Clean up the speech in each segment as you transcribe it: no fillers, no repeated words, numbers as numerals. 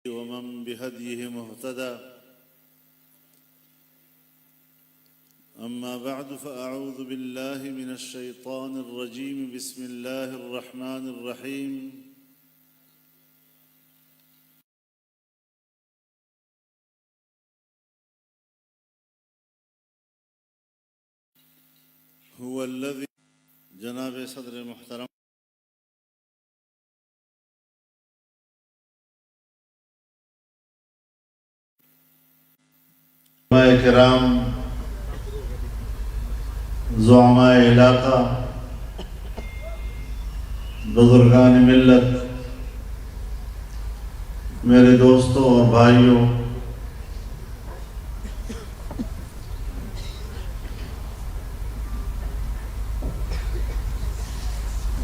ومن بهديه مهتدى. أما بعد فأعوذ بالله من الشيطان الرجيم. بسم الله الرحمن الرحيم. هو الذي جناب صدر محترم علماء کرام، زعماء علاقہ، بزرگان ملت، میرے دوستوں اور بھائیوں،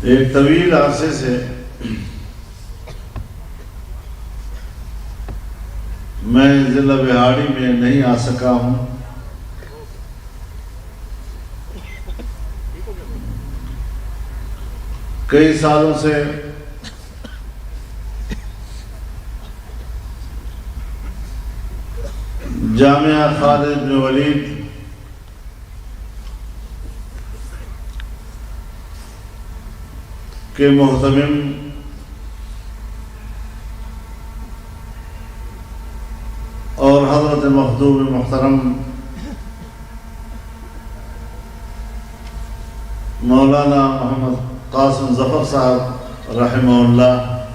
ایک طویل عرصے سے میں ضلع بہاڑی میں نہیں آ سکا ہوں۔ کئی سالوں سے جامعہ خالد بن ولید کے محتمم اور حضرت مخدوم محترم مولانا محمد قاسم ظفر صاحب رحمہ اللہ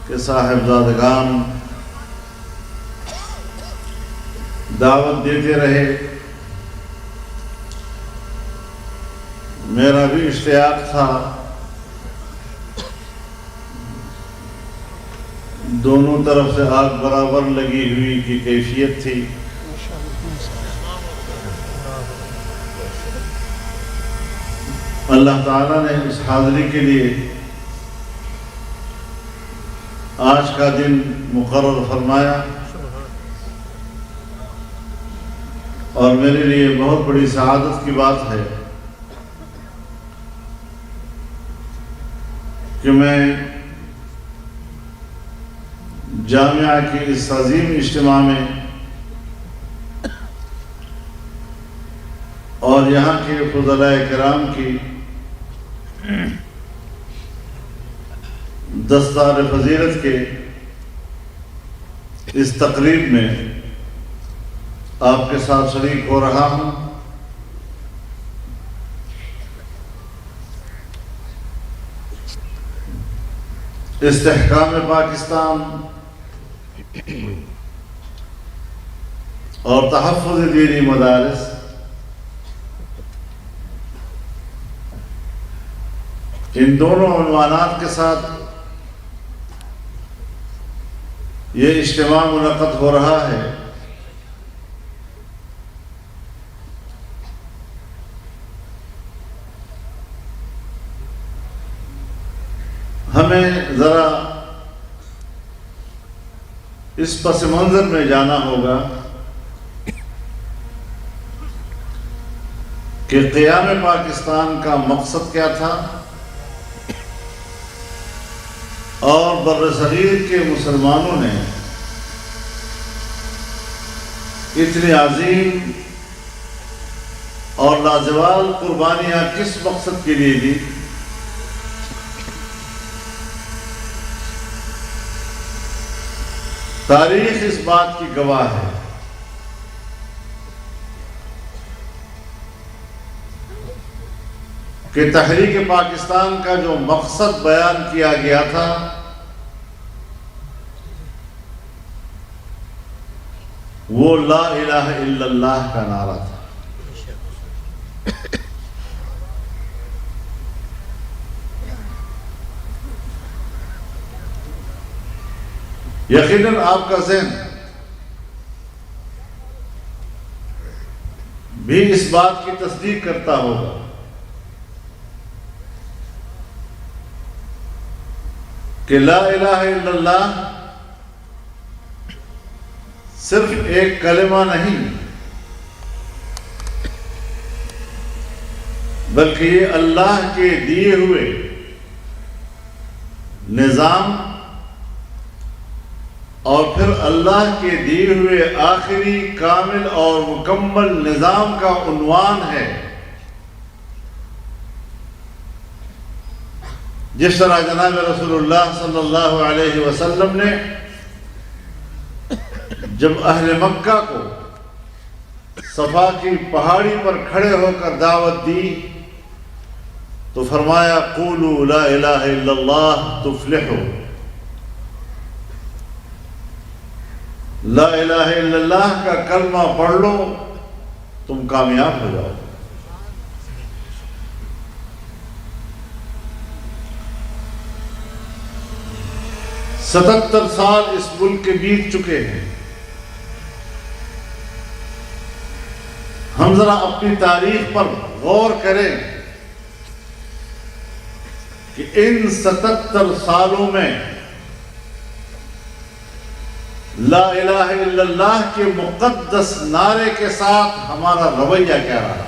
کے صاحبزادگان دعوت دیتے رہے، میرا بھی اشتیاق تھا۔ دونوں طرف سے آگ برابر لگی ہوئی کی کیفیت تھی۔ اللہ تعالیٰ نے اس حاضری کے لیے آج کا دن مقرر فرمایا، اور میرے لیے بہت بڑی سعادت کی بات ہے کہ میں جامعہ کی اس عظیم اجتماع میں اور یہاں کے فضلاء کرام کی دستار فضیلت کے اس تقریب میں آپ کے ساتھ شریک ہو رہا ہوں۔ استحکام پاکستان اور تحفظ دینی مدارس ان دونوں عنوانات کے ساتھ یہ اجتماع منعقد ہو رہا ہے۔ ہمیں ذرا اس پس منظر میں جانا ہوگا کہ قیام پاکستان کا مقصد کیا تھا، اور بر صغیر کے مسلمانوں نے اتنی عظیم اور لازوال قربانیاں کس مقصد کے لیے دی۔ تاریخ اس بات کی گواہ ہے کہ تحریک پاکستان کا جو مقصد بیان کیا گیا تھا وہ لا الہ الا اللہ کا نعرہ تھا۔ یقیناً آپ کا ذہن بھی اس بات کی تصدیق کرتا ہوگا کہ لا الہ الا اللہ صرف ایک کلمہ نہیں، بلکہ یہ اللہ کے دیے ہوئے نظام اور پھر اللہ کے دیے ہوئے آخری کامل اور مکمل نظام کا عنوان ہے. جس طرح جناب رسول اللہ صلی اللہ علیہ وسلم نے جب اہل مکہ کو صفا کی پہاڑی پر کھڑے ہو کر دعوت دی تو فرمایا قولوا لا الہ الا اللہ تفلحوا. لا الہ الا اللہ کا کلمہ پڑھ لو تم کامیاب ہو جاؤ. ستتر سال اس ملک کے بیت چکے ہیں. ہم ذرا اپنی تاریخ پر غور کریں کہ ان 77 سالوں میں لا الہ الا اللہ کے مقدس نعرے کے ساتھ ہمارا رویہ کیا رہا.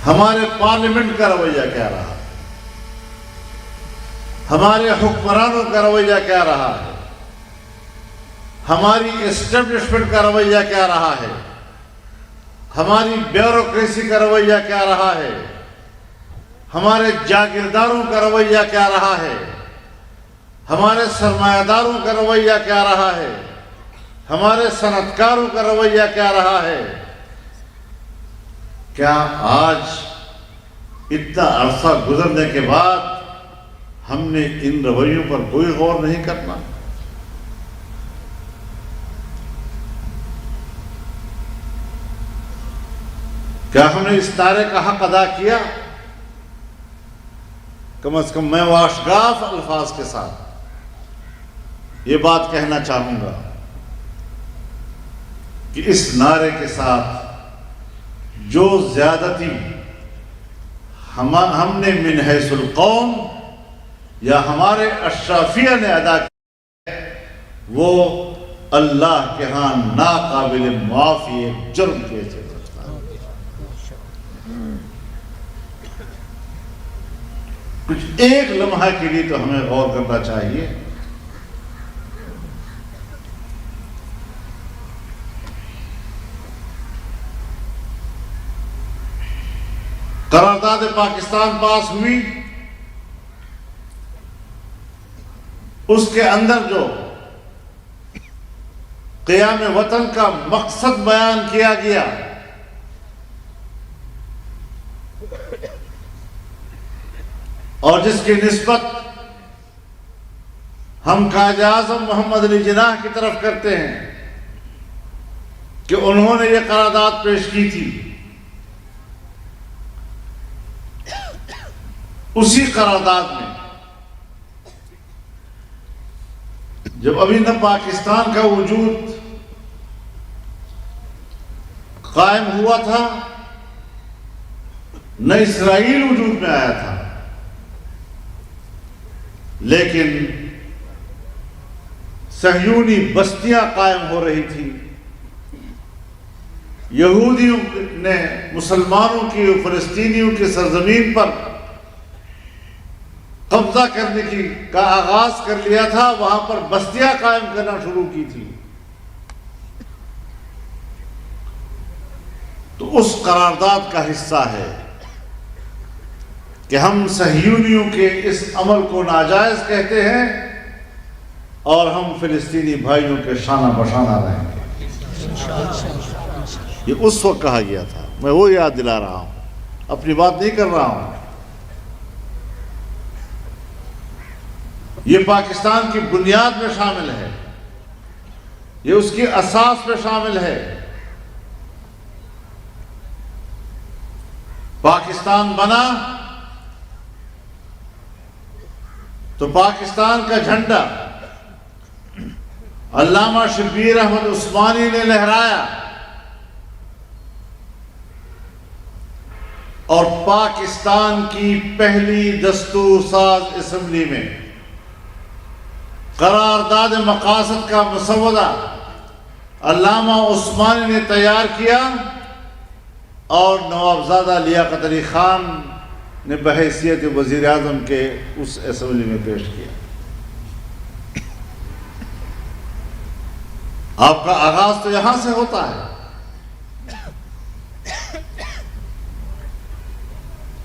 ہمارے پارلیمنٹ کا رویہ کیا رہا. ہمارے حکمرانوں کا رویہ کیا رہا ہے. ہماری اسٹیبلشمنٹ کا رویہ کیا رہا ہے. ہماری بیوروکریسی کا رویہ کیا رہا ہے. ہمارے جاگیرداروں کا رویہ کیا رہا ہے. ہمارے سرمایہ داروں کا رویہ کیا رہا ہے. ہمارے صنعت کاروں کا رویہ کیا رہا ہے. کیا آج اتنا عرصہ گزرنے کے بعد ہم نے ان رویوں پر کوئی غور نہیں کرنا؟ کیا ہم نے اس نعرے کا حق ادا کیا؟ کم از کم میں واشگاف الفاظ کے ساتھ یہ بات کہنا چاہوں گا کہ اس نعرے کے ساتھ جو زیادتی ہم نے من حیث القوم یا ہمارے اشرافیہ نے ادا کی وہ اللہ کے ہاں ناقابل معافی جرم کے تھے. کچھ ایک لمحہ کے لیے تو ہمیں غور کرنا چاہیے. قرارداد پاکستان پاس ہوئی، اس کے اندر جو قیام وطن کا مقصد بیان کیا گیا اور جس کی نسبت ہم قائد اعظم محمد علی جناح کی طرف کرتے ہیں کہ انہوں نے یہ قرارداد پیش کی تھی، اسی قرارداد میں جب ابھی نہ پاکستان کا وجود قائم ہوا تھا نہ اسرائیل وجود میں آیا تھا، لیکن صہیونی بستیاں قائم ہو رہی تھی. یہودیوں نے مسلمانوں کی فلسطینیوں کی سرزمین پر قبضہ کرنے کا آغاز کر لیا تھا، وہاں پر بستیاں قائم کرنا شروع کی تھی. تو اس قرارداد کا حصہ ہے کہ ہم صہیونیوں کے اس عمل کو ناجائز کہتے ہیں اور ہم فلسطینی بھائیوں کے شانہ بشانہ رہیں گے. یہ اس وقت کہا گیا تھا، میں وہ یاد دلا رہا ہوں، اپنی بات نہیں کر رہا ہوں. یہ پاکستان کی بنیاد میں شامل ہے، یہ اس کی اساس میں شامل ہے. پاکستان بنا تو پاکستان کا جھنڈا علامہ شبیر احمد عثمانی نے لہرایا اور پاکستان کی پہلی دستور ساز اسمبلی میں قرارداد مقاصد کا مسودہ علامہ عثمانی نے تیار کیا اور نوابزادہ لیاقت علی خان نے بحیثیت وزیر اعظم کے اس اسمبلی میں پیش کیا۔ آپ کا آغاز تو یہاں سے ہوتا ہے۔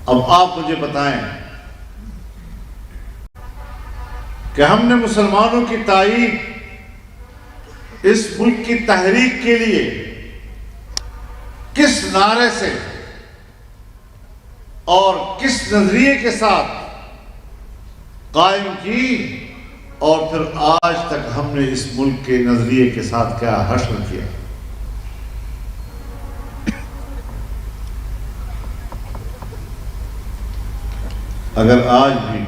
اب آپ مجھے بتائیں کہ ہم نے مسلمانوں کی تائید اس ملک کی تحریک کے لیے کس نعرے سے اور کس نظریے کے ساتھ قائم کی، اور پھر آج تک ہم نے اس ملک کے نظریے کے ساتھ کیا حشر کیا۔ اگر آج بھی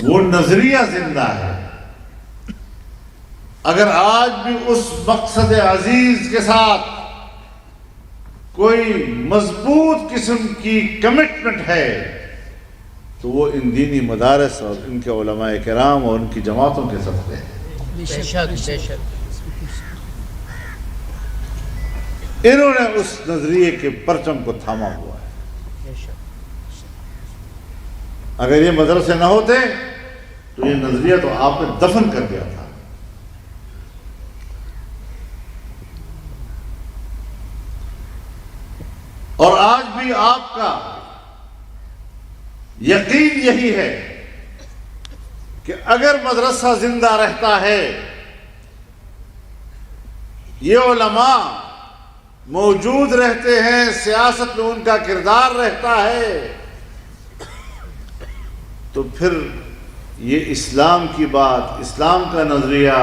وہ نظریہ زندہ ہے، اگر آج بھی اس مقصد عزیز کے ساتھ کوئی مضبوط قسم کی کمٹمنٹ ہے، تو وہ ان دینی مدارس اور ان کے علماء کرام اور ان کی جماعتوں کے صدقے ہیں۔ بے شک بے شک۔ انہوں نے اس نظریے کے پرچم کو تھاما ہوا ہے۔ اگر یہ مدرسے نہ ہوتے تو یہ نظریہ تو آپ نے دفن کر دیا تھا۔ اور آج بھی آپ کا یقین یہی ہے کہ اگر مدرسہ زندہ رہتا ہے، یہ علماء موجود رہتے ہیں، سیاست میں ان کا کردار رہتا ہے، تو پھر یہ اسلام کی بات، اسلام کا نظریہ،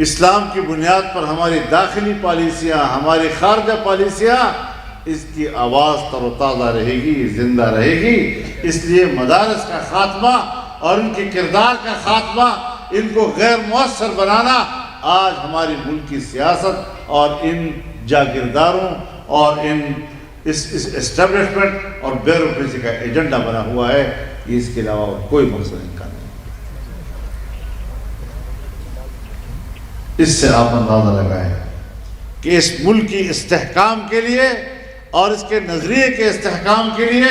اسلام کی بنیاد پر ہماری داخلی پالیسیاں، ہماری خارجہ پالیسیاں، اس کی آواز تر و تازہ رہے گی، زندہ رہے گی۔ اس لیے مدارس کا خاتمہ اور ان کے کردار کا خاتمہ، ان کو غیر مؤثر بنانا آج ہماری ملک کی سیاست اور ان جاگیرداروں اور ان اس اسٹیبلشمنٹ اور بیوروکریسی کا ایجنڈا بنا ہوا ہے۔ اس کے علاوہ کوئی مقصد ان کا نہیں۔ اس سے آپ اندازہ لگائیں کہ اس ملک کی استحکام کے لیے اور اس کے نظریے کے استحکام کے لیے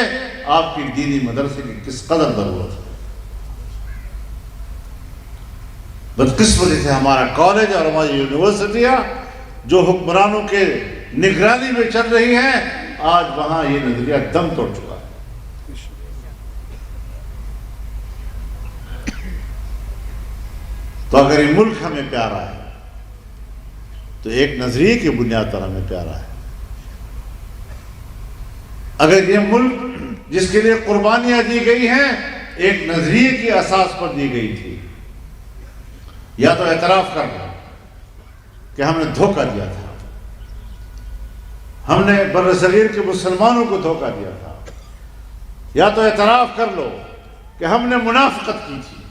آپ کی دینی مدرسے کی کس قدر ضرورت ہے۔ بدقسمتی سے ہمارا کالج اور ہماری یونیورسٹیاں جو حکمرانوں کے نگرانی میں چل رہی ہیں، آج وہاں یہ نظریہ دم توڑ چکا ہے۔ تو اگر یہ ملک ہمیں پیارا ہے تو ایک نظریے کی بنیاد پر ہمیں پیارا ہے۔ اگر یہ ملک جس کے لیے قربانیاں دی گئی ہیں ایک نظریے کی اساس پر دی گئی تھی، یا تو اعتراف کر لو کہ ہم نے دھوکہ دیا تھا، ہم نے برصغیر کے مسلمانوں کو دھوکہ دیا تھا، یا تو اعتراف کر لو کہ ہم نے منافقت کی تھی۔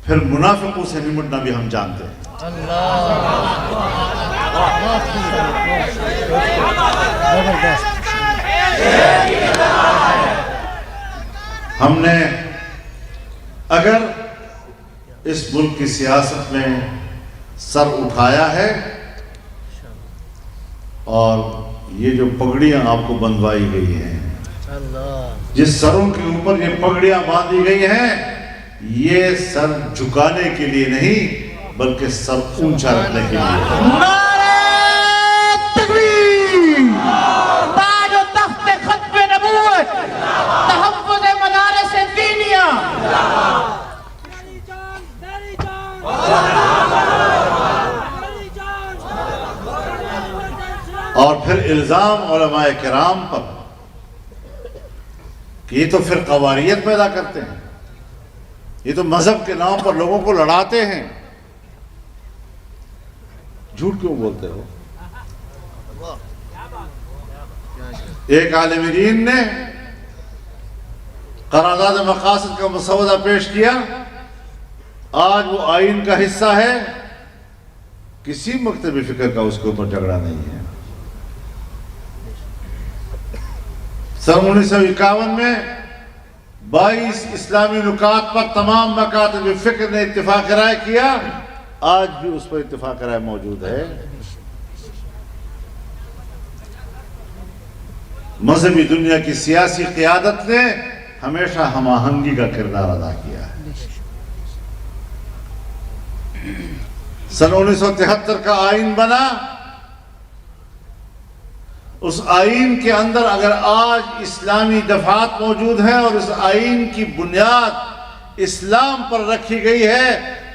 پھر منافقوں سے نمٹنا بھی ہم جانتے ہیں۔ ہم نے اگر اس ملک کی سیاست میں سر اٹھایا ہے، اور یہ جو پگڑیاں آپ کو بندھوائی گئی ہیں، جس سروں کے اوپر یہ پگڑیاں باندھی گئی ہیں، یہ سر جھکانے کے لیے نہیں بلکہ سر اونچا رکھنے کے لیے۔ نعرہ تکبیر! تاج و تخت ختم نبوت! تحفظ مدارس دینیہ! اور پھر الزام علماء کرام پر کہ یہ تو پھر قواریت پیدا کرتے ہیں، یہ تو مذہب کے نام پر لوگوں کو لڑاتے ہیں۔ جھوٹ کیوں بولتے ہو؟ ایک عالم دین نے قرارداد مقاصد کا مسودہ پیش کیا، آج وہ آئین کا حصہ ہے، کسی مکتب فکر کا اس کے اوپر جھگڑا نہیں ہے۔ سن 1951 میں 22 اسلامی نکات پر تمام مکاتب فکر نے اتفاق رائے کیا، آج بھی اس پر اتفاق رائے موجود ہے۔ مذہبی دنیا کی سیاسی قیادت نے ہمیشہ ہم آہنگی کا کردار ادا کیا ہے۔ سن 1973 کا آئین بنا، اس آئین کے اندر اگر آج اسلامی دفعات موجود ہیں اور اس آئین کی بنیاد اسلام پر رکھی گئی ہے،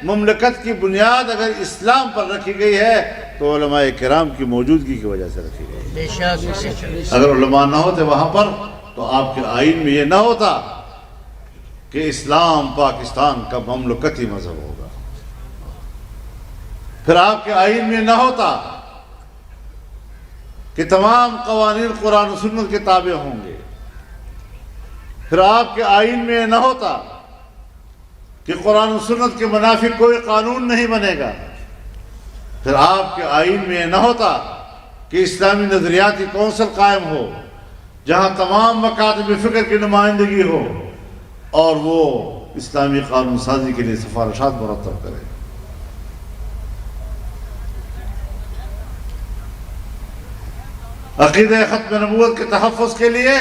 مملکت کی بنیاد اگر اسلام پر رکھی گئی ہے تو علماء کرام کی موجودگی کی وجہ سے رکھی گئی ہے۔ اگر علماء نہ ہوتے وہاں پر تو آپ کے آئین میں یہ نہ ہوتا کہ اسلام پاکستان کا مملکتی مذہب ہوگا، پھر آپ کے آئین میں نہ ہوتا کہ تمام قوانین قرآن و سنت کے تابع ہوں گے، پھر آپ کے آئین میں نہ ہوتا کہ قرآن و سنت کے منافق کوئی قانون نہیں بنے گا، پھر آپ کے آئین میں نہ ہوتا کہ اسلامی نظریاتی کونسل قائم ہو جہاں تمام مکاتب فکر کی نمائندگی ہو اور وہ اسلامی قانون سازی کے لیے سفارشات مرتب کرے۔ عقیدہ ختم نبوت کے تحفظ کے لیے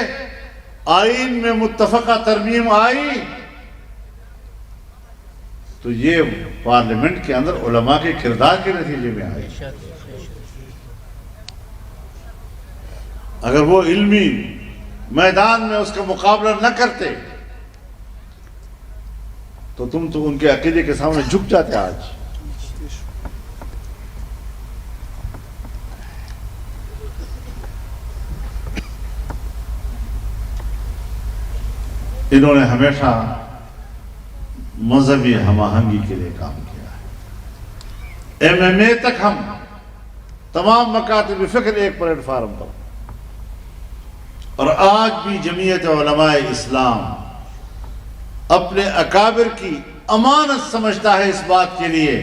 آئین میں متفقہ ترمیم آئی تو یہ پارلیمنٹ کے اندر علماء کے کردار کے نتیجے میں آئی۔ اگر وہ علمی میدان میں اس کا مقابلہ نہ کرتے تو تم تو ان کے عقیدے کے سامنے جھک جاتے۔ آج انہوں نے ہمیشہ مذہبی ہم آہنگی کے لیے کام کیا ہے۔ MMA تک ہم تمام مکاتب فکر ایک پلیٹ فارم پر، اور آج بھی جمعیت علماء اسلام اپنے اکابر کی امانت سمجھتا ہے اس بات کے لیے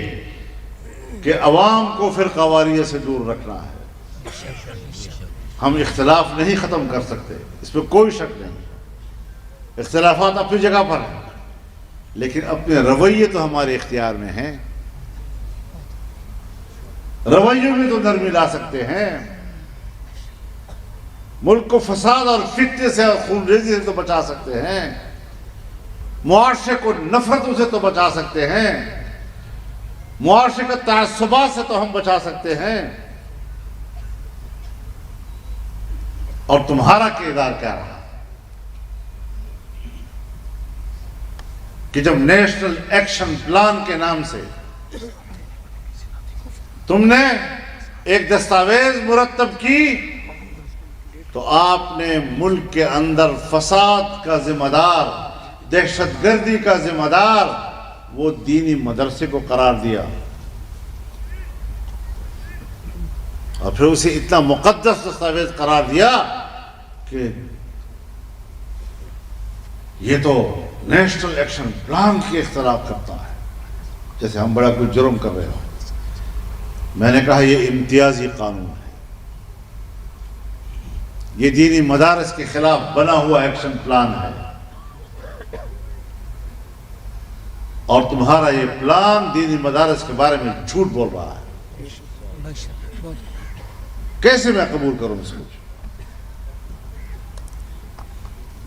کہ عوام کو فرقہ واریت سے دور رکھنا ہے۔ ہم اختلاف نہیں ختم کر سکتے، اس پہ کوئی شک نہیں، اختلافات اپنی جگہ پر ہیں، لیکن اپنے رویے تو ہمارے اختیار میں ہیں، رویوں میں تو نرمی لا سکتے ہیں، ملک کو فساد اور فتنے سے اور خون ریزی سے تو بچا سکتے ہیں، معاشرے کو نفرتوں سے تو بچا سکتے ہیں، معاشرے کے تعصبات سے تو ہم بچا سکتے ہیں۔ اور تمہارا کردار کیا رہا کہ جب نیشنل ایکشن پلان کے نام سے تم نے ایک دستاویز مرتب کی تو آپ نے ملک کے اندر فساد کا ذمہ دار، دہشت گردی کا ذمہ دار وہ دینی مدرسے کو قرار دیا، اور پھر اسے اتنا مقدس دستاویز قرار دیا کہ یہ تو نیشنل ایکشن پلان کی اختلاف کرتا ہے، جیسے ہم بڑا کوئی جرم کر رہے ہوں۔ میں نے کہا یہ امتیازی قانون ہے، یہ دینی مدارس کے خلاف بنا ہوا ایکشن پلان ہے، اور تمہارا یہ پلان دینی مدارس کے بارے میں جھوٹ بول رہا ہے۔ کیسے میں قبول کروں اس کو؟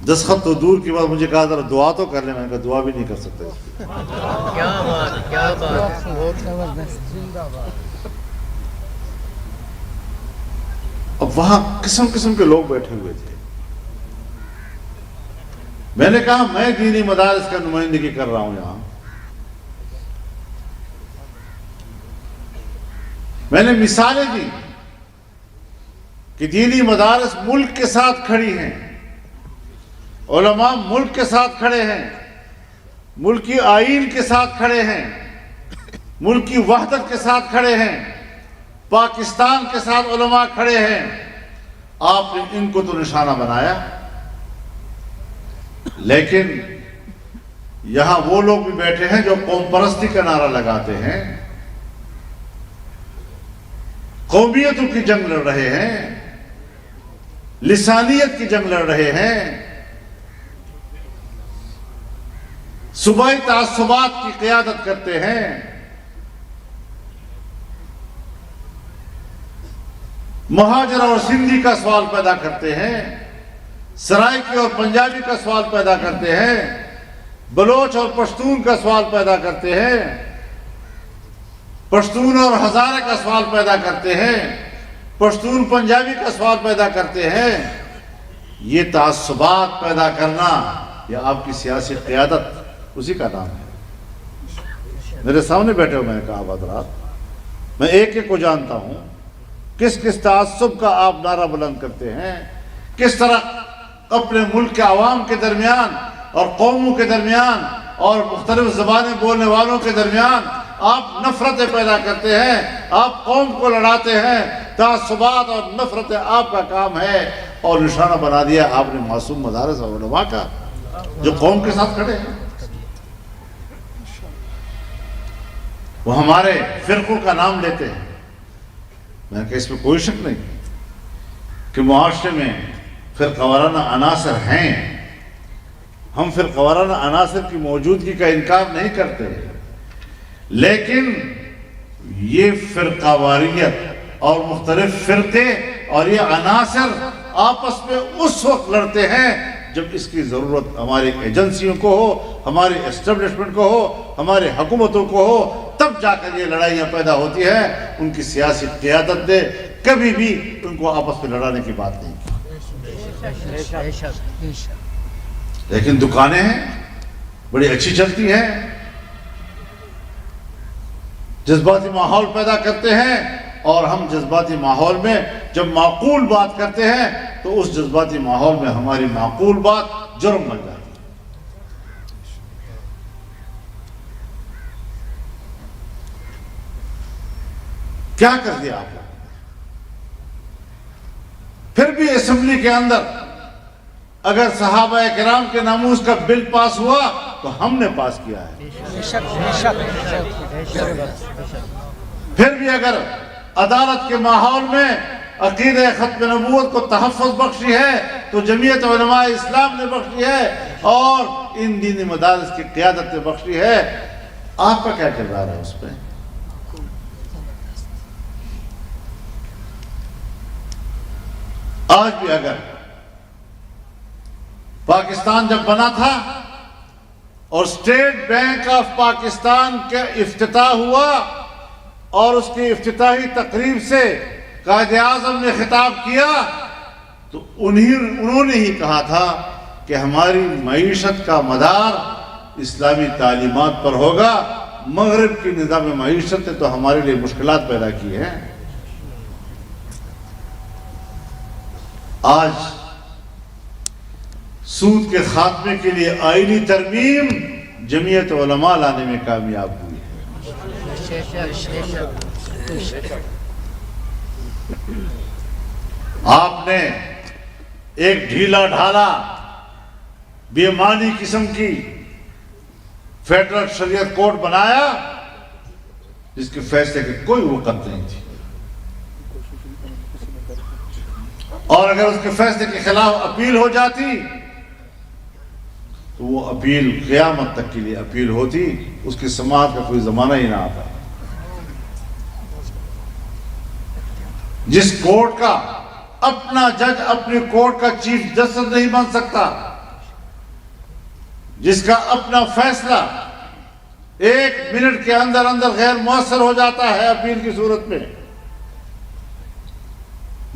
دستخط تو دور کی بات، مجھے کہا ذرا دعا تو کر لیں، میں نے کہا دعا بھی نہیں کر سکتے۔ کیا بات، کیا بات۔ اب وہاں قسم قسم کے لوگ بیٹھے ہوئے تھے۔ میں نے کہا میں دینی مدارس کا نمائندگی کر رہا ہوں یہاں، میں نے مثالیں دی کہ دینی مدارس ملک کے ساتھ کھڑی ہیں، علماء ملک کے ساتھ کھڑے ہیں، ملکی آئین کے ساتھ کھڑے ہیں، ملکی وحدت کے ساتھ کھڑے ہیں، پاکستان کے ساتھ علماء کھڑے ہیں۔ آپ نے ان کو تو نشانہ بنایا، لیکن یہاں وہ لوگ بھی بیٹھے ہیں جو قوم پرستی کا نعرہ لگاتے ہیں، قومیتوں کی جنگ لڑ رہے ہیں، لسانیت کی جنگ لڑ رہے ہیں، صوبائی تعصبات کی قیادت کرتے ہیں، مہاجر اور سندھی کا سوال پیدا کرتے ہیں، سرائکی اور پنجابی کا سوال پیدا کرتے ہیں، بلوچ اور پشتون کا سوال پیدا کرتے ہیں، پشتون اور ہزارہ کا سوال پیدا کرتے ہیں، پشتون پنجابی کا سوال پیدا کرتے ہیں۔ یہ تعصبات پیدا کرنا، یہ آپ کی سیاسی قیادت، اسی کا نام ہے۔ میرے سامنے بیٹھے ہو، میں نے کہا حضرات، میں ایک ایک کو جانتا ہوں، کس کس تعصب کا آپ نعرہ بلند کرتے ہیں، کس طرح اپنے ملک کے عوام کے درمیان اور قوموں کے درمیان اور مختلف زبانیں بولنے والوں کے درمیان آپ نفرتیں پیدا کرتے ہیں، آپ قوم کو لڑاتے ہیں۔ تعصبات اور نفرتیں آپ کا کام ہے، اور نشانہ بنا دیا آپ نے معصوم مدارس اور علماء کا، جو قوم کے ساتھ کھڑے ہیں۔ وہ ہمارے فرقوں کا نام لیتے ہیں۔ میں نے کہا اس میں کوئی شک نہیں کہ معاشرے میں فرقہ وارانہ عناصر ہیں، ہم فرقہ وارانہ عناصر کی موجودگی کا انکار نہیں کرتے، لیکن یہ فرقہ واریت اور مختلف فرقے اور یہ عناصر آپس میں اس وقت لڑتے ہیں جب اس کی ضرورت ہماری ایجنسیوں کو ہو، ہماری اسٹیبلشمنٹ کو ہو، ہماری حکومتوں کو ہو، تب جا کر یہ لڑائیاں پیدا ہوتی ہیں۔ ان کی سیاسی قیادت نے کبھی بھی ان کو آپس میں لڑانے کی بات نہیں کی۔ لیکن دکانیں ہیں، بڑی اچھی چلتی ہیں، جذباتی ماحول پیدا کرتے ہیں، اور ہم جذباتی ماحول میں جب معقول بات کرتے ہیں تو اس جذباتی ماحول میں ہماری معقول بات جرم بن جاتی ہے۔ کیا کر دیا آپ نے؟ پھر بھی اسمبلی کے اندر اگر صحابہ کرام کے ناموس کا بل پاس ہوا تو ہم نے پاس کیا ہے۔ پھر بھی اگر عدالت کے ماحول میں عقیدہ ختم نبوت کو تحفظ بخشی ہے تو جمعیت علماء اسلام نے بخشی ہے، اور ان دینی مدارس کی قیادت نے بخشی ہے۔ آپ کا کیا کردار ہے اس پہ؟ آج بھی اگر پاکستان جب بنا تھا اور اسٹیٹ بینک آف پاکستان کا افتتاح ہوا اور اس کی افتتاحی تقریب سے قائد اعظم نے خطاب کیا تو انہوں نے ہی کہا تھا کہ ہماری معیشت کا مدار اسلامی تعلیمات پر ہوگا۔ مغرب کی نظام معیشت نے تو ہمارے لیے مشکلات پیدا کی ہیں۔ آج سود کے خاتمے کے لیے آئینی ترمیم جمعیت علماء لانے میں کامیاب ہوئی ہے۔ آپ نے ایک ڈھیلا ڈھالا بے معنی قسم کی فیڈرل شریعت کوڈ بنایا جس کے فیصلے کی کوئی وقت نہیں تھی، اور اگر اس کے فیصلے کے خلاف اپیل ہو جاتی تو وہ اپیل قیامت تک کے لیے اپیل ہوتی، اس کی سماعت کا کوئی زمانہ ہی نہ آتا۔ جس کورٹ کا اپنا جج اپنے کورٹ کا چیف جسٹس نہیں بن سکتا، جس کا اپنا فیصلہ 1 منٹ کے اندر اندر غیر مؤثر ہو جاتا ہے اپیل کی صورت میں،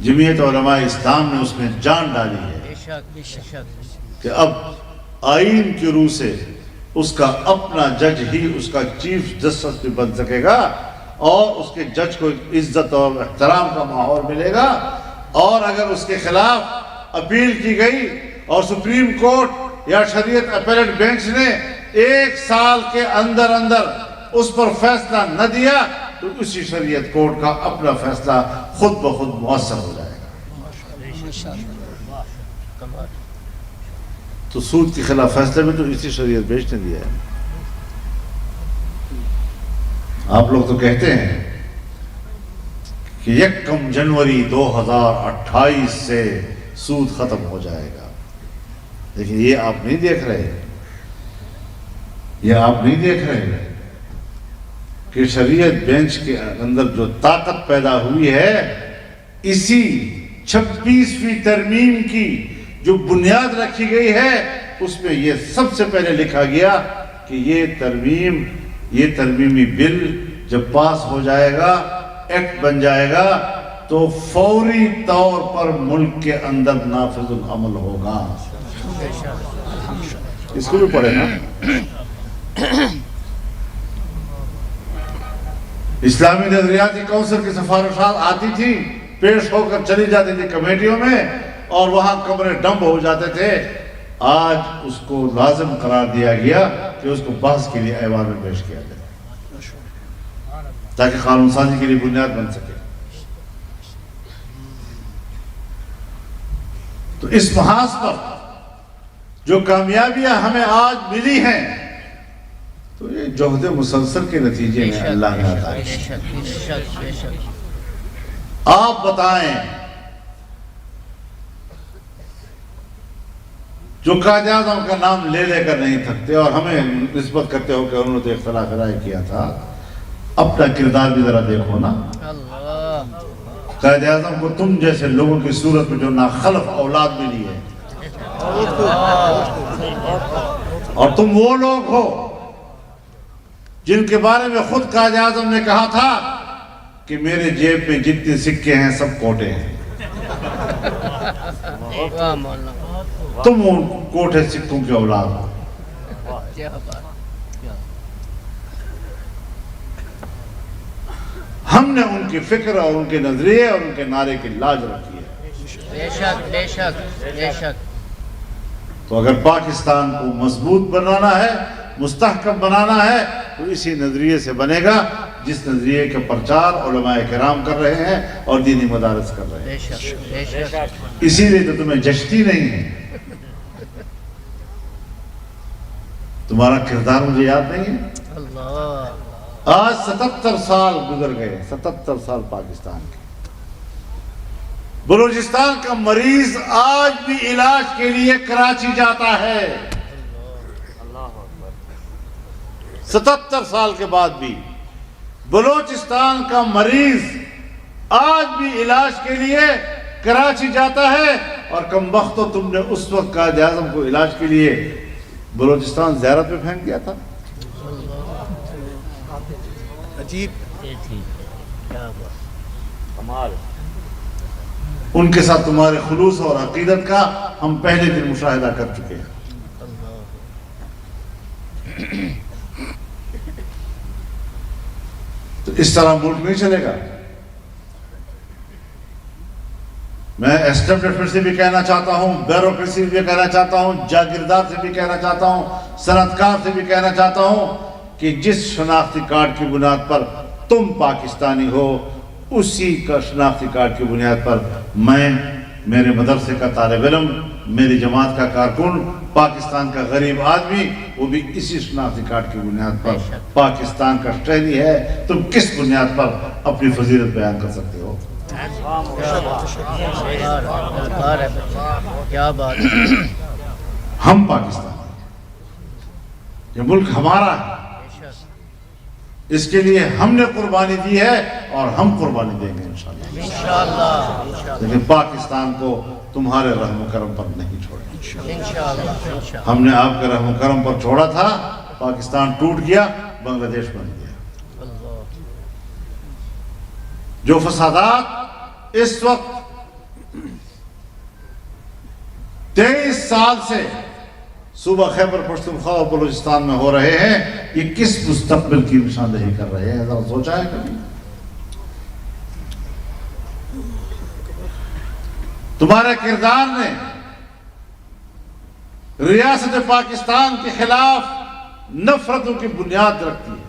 جمعیت علماء اسلام نے اس میں جان ڈالی ہے کہ اب آئین کی روح سے اس کا اپنا جج ہی اس کا چیف جسٹس بھی بن سکے گا، اور اس کے جج کو عزت اور احترام کا ماحول ملے گا۔ اور اگر اس کے خلاف اپیل کی گئی اور سپریم کورٹ یا شریعت اپیلیٹ بینچ نے 1 سال کے اندر اندر اس پر فیصلہ نہ دیا تو اسی شریعت کورٹ کا اپنا فیصلہ خود بخود مؤثر ہو جائے گا۔ تو سود کے خلاف فیصلے میں تو اسی شریعت بینچ نے دیا ہے۔ آپ لوگ تو کہتے ہیں کہ 1 جنوری 2028 سے سود ختم ہو جائے گا، لیکن یہ آپ نہیں دیکھ رہے، یہ آپ نہیں دیکھ رہے کہ شریعت بینچ کے اندر جو طاقت پیدا ہوئی ہے اسی 26ویں ترمیم کی جو بنیاد رکھی گئی ہے اس میں یہ سب سے پہلے لکھا گیا کہ یہ ترمیمی بل جب پاس ہو جائے گا، ایکٹ بن جائے گا، تو فوری طور پر ملک کے اندر نافذ العمل ہوگا۔ اس کو بھی پڑھے نا، اسلامی نظریاتی کونسل کی سفارشات آتی تھی، پیش ہو کر چلی جاتی تھی کمیٹیوں میں، اور وہاں کمرے ڈمب ہو جاتے تھے۔ آج اس کو لازم قرار دیا گیا کہ اس کو بحث کے لیے ایوان میں پیش کیا جائے تاکہ قانون سازی کے لیے بنیاد بن سکے۔ تو اس محاذ پر جو کامیابیاں ہمیں آج ملی ہیں تو یہ جہد مسلسل کے نتیجے میں اللہ نے عطا کی۔ آپ بتائیں، جو قائد اعظم کا نام لے لے کر نہیں تھکتے اور ہمیں نسبت کرتے ہو کہ انہوں نے تو اختلاف رائے کیا تھا، اپنا کردار بھی ذرا دیکھو نا۔ قائد اعظم کو تم جیسے لوگوں کی صورت میں جو ناخلف اولاد ملی ہے، اور تم وہ لوگ ہو جن کے بارے میں خود قائد اعظم نے کہا تھا کہ میرے جیب میں جتنے سکے ہیں سب کوٹے ہیں۔ تم ان کوٹے سکوں کے اولاد ہو۔ ہم نے ان کی فکر اور ان کے نظریے اور ان کے نعرے کی لاج رکھی ہے۔ بے شک بے شک بے شک۔ تو اگر پاکستان کو مضبوط بنانا ہے، مستحکم بنانا ہے، تو اسی نظریے سے بنے گا جس نظریے کا پرچار علماء کرام کر رہے ہیں اور دینی مدارس کر رہے ہیں۔ بے شک بے شک۔ اسی لیے تو تمہیں جشتی نہیں ہے۔ تمہارا کردار مجھے یاد نہیں ہے؟ اللہ، آج 77 سال گزر گئے، 77 سال پاکستان کے۔ بلوچستان کا مریض آج بھی علاج کے لیے کراچی جاتا ہے۔ 77 سال کے بعد بھی بلوچستان کا مریض آج بھی علاج کے لیے کراچی جاتا ہے، اور کم وقت تو تم نے اس وقت قائد اعظم کو علاج کے لیے بلوچستان زیارت میں پھینک دیا تھا۔ عجیب کمال۔ ان کے ساتھ تمہارے خلوص اور عقیدت کا ہم پہلے دن مشاہدہ کر چکے ہیں۔ تو اس طرح ملک نہیں چلے گا۔ میں اسٹیبلشمنٹ سے بھی کہنا چاہتا ہوں، بیوروکریسی سے بھی کہنا چاہتا ہوں، جاگیردار سے بھی کہنا چاہتا ہوں، صنعتکار سے بھی کہنا چاہتا ہوں کہ جس شناختی کارڈ کی بنیاد پر تم پاکستانی ہو، اسی کا شناختی کارڈ کی بنیاد پر میں، میرے مدرسے کا طالب علم، میری جماعت کا کارکن، پاکستان کا غریب آدمی، وہ بھی اسی شناختی کارڈ کی بنیاد پر پاکستان کا شہری ہے۔ تم کس بنیاد پر اپنی فضیلت بیان کر سکتے ہو؟ کیا بات۔ ہم پاکستان، یہ ملک ہمارا ہے، اس کے لیے ہم نے قربانی دی ہے اور ہم قربانی دیں گے انشاءاللہ۔ لیکن پاکستان کو تمہارے رحم و کرم پر نہیں چھوڑیں۔ ہم نے آپ کے رحم و کرم پر چھوڑا تھا، پاکستان ٹوٹ گیا، بنگلہ دیش بن گیا۔ جو فسادات اس وقت 23 سال سے صوبہ خیبر پختونخوا اور بلوچستان میں ہو رہے ہیں، یہ کس مستقبل کی نشاندہی کر رہے ہیں؟ ذرا سوچا ہے کبھی؟ تمہارے کردار نے ریاست پاکستان کے خلاف نفرتوں کی بنیاد رکھتی ہے۔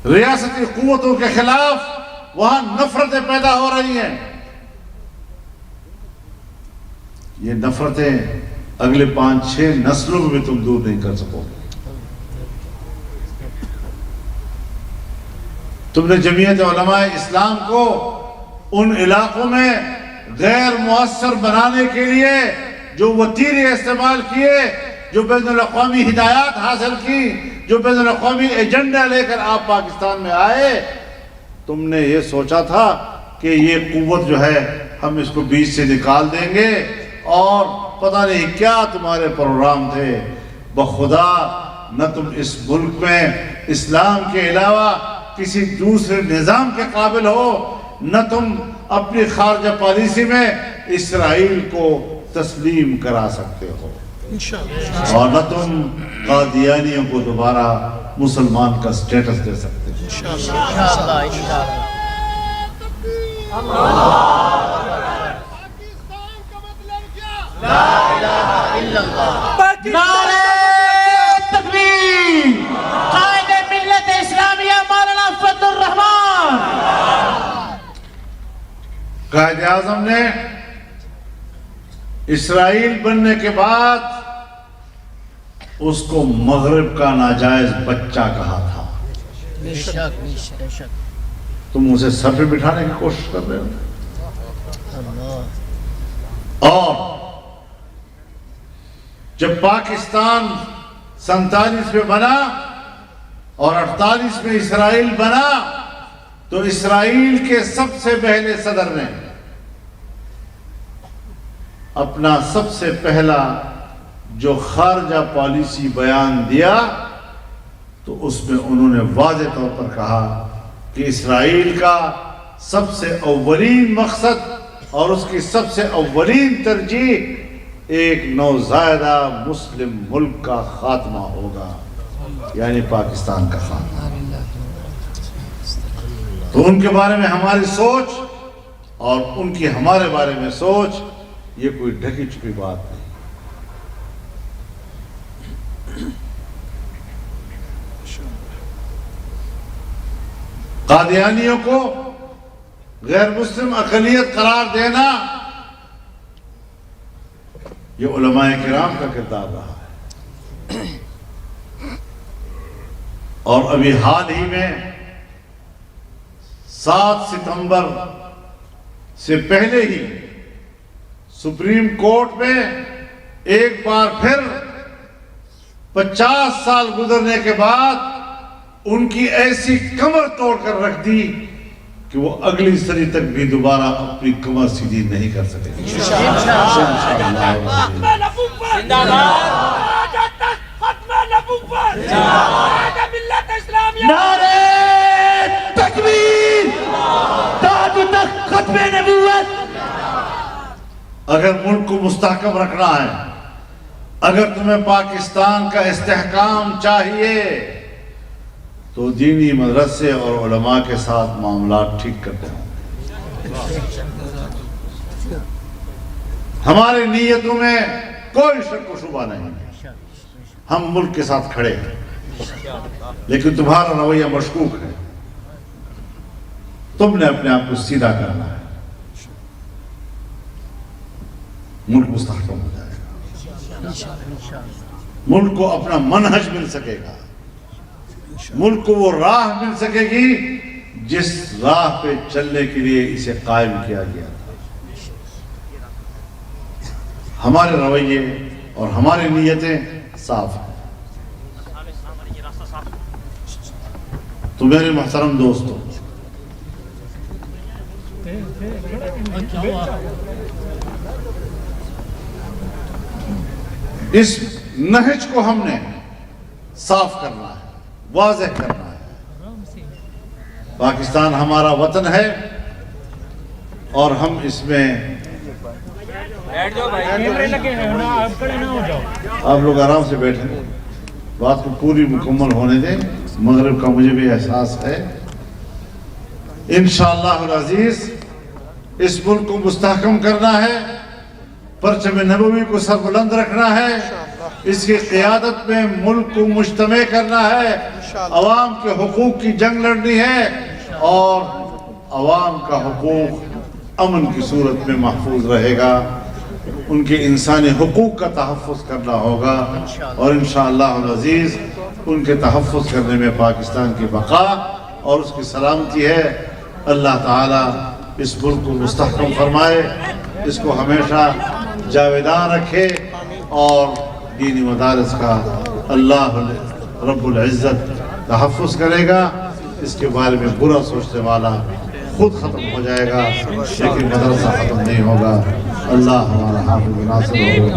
ریاستی قوتوں کے خلاف وہاں نفرتیں پیدا ہو رہی ہیں۔ یہ نفرتیں اگلے 5-6 نسلوں میں بھی تم دور نہیں کر سکو گے۔ تم نے جمعیت علماء اسلام کو ان علاقوں میں غیر مؤثر بنانے کے لیے جو وتیرے استعمال کیے، جو بین الاقوامی ہدایات حاصل کی، جو بین الاقوامی ایجنڈا لے کر آپ پاکستان میں آئے، تم نے یہ سوچا تھا کہ کہ یہ قوت جو ہے ہم اس کو بیچ سے نکال دیں گے اور پتہ نہیں کیا تمہارے پروگرام تھے. بخدا نہ تم اس ملک میں اسلام کے علاوہ کسی دوسرے نظام کے قابل ہو، نہ تم اپنی خارجہ پالیسی میں اسرائیل کو تسلیم کرا سکتے ہو، اور نہ تم قادیانیوں کو دوبارہ مسلمان کا سٹیٹس دے سکتے ہو. انشاءاللہ انشاءاللہ. لا الہ الا اللہ. نعرہ تکبیر. قائد ملت اسلامیہ مولانا فضل الرحمان. قائد اعظم نے اسرائیل بننے کے بعد اس کو مغرب کا ناجائز بچہ کہا تھا. بے شک بے شک. تم اسے سر پہ بٹھانے کی کوشش کر رہے ہو. اللہ. اور جب پاکستان 47 میں بنا اور 48 میں اسرائیل بنا تو اسرائیل کے سب سے پہلے صدر نے اپنا سب سے پہلا جو خارجہ پالیسی بیان دیا تو اس میں انہوں نے واضح طور پر کہا کہ اسرائیل کا سب سے اولین مقصد اور اس کی سب سے اولین ترجیح ایک نوزائیدہ مسلم ملک کا خاتمہ ہوگا، یعنی پاکستان کا خاتمہ. تو ان کے بارے میں ہماری سوچ اور ان کی ہمارے بارے میں سوچ یہ کوئی ڈھکی چھپی بات نہیں. قادیانیوں کو غیر مسلم اقلیت قرار دینا یہ علماء کرام کا کردار رہا ہے. اور ابھی حال ہی میں 7 ستمبر سے پہلے ہی سپریم کورٹ میں ایک بار پھر 50 سال گزرنے کے بعد ان کی ایسی کمر توڑ کر رکھ دی کہ وہ اگلی صدی تک بھی دوبارہ اپنی کمر سیدھی نہیں کر سکے. نعرہ تکبیر. تاج و تخت ختم نبوت. اگر ملک کو مستحکم رکھنا ہے، اگر تمہیں پاکستان کا استحکام چاہیے تو دینی مدرسے اور علماء کے ساتھ معاملات ٹھیک کرتے ہیں. ہماری نیتوں میں کوئی شک و شبہ نہیں، ہم ملک کے ساتھ کھڑے ہیں، لیکن تمہارا رویہ مشکوک ہے. تم نے اپنے آپ کو سیدھا کرنا ہے، ملک مستحکم ہو جائے گا، ملک کو اپنا منہج مل سکے گا، ملک کو وہ راہ مل سکے گی جس راہ پہ چلنے کے لیے اسے قائم کیا گیا تھا. ہمارے رویے اور ہماری نیتیں صاف ہیں. تو میرے محترم دوستو، اس نہج کو ہم نے صاف کرنا ہے، واضح کرنا ہے. پاکستان ہمارا وطن ہے اور ہم اس میں آپ لوگ آرام سے بیٹھیں، بات کو پوری مکمل ہونے دیں. مغرب کا مجھے بھی احساس ہے. انشاءاللہ العزیز اس ملک کو مستحکم کرنا ہے، پرچم نبوی کو سربلند رکھنا ہے، اس کی قیادت میں ملک کو مجتمع کرنا ہے، عوام کے حقوق کی جنگ لڑنی ہے اور عوام کا حقوق امن کی صورت میں محفوظ رہے گا. ان کے انسانی حقوق کا تحفظ کرنا ہوگا اور انشاءاللہ العزیز ان کے تحفظ کرنے میں پاکستان کی بقا اور اس کی سلامتی ہے. اللہ تعالیٰ اس ملک کو مستحکم فرمائے، اس کو ہمیشہ جاویدان رکھے اور دینی مدارس کا اللہ رب العزت تحفظ کرے گا. اس کے بارے میں برا سوچنے والا خود ختم ہو جائے گا لیکن مدرسہ ختم نہیں ہوگا. اللہ ہمارا حافظ ناصر ہو.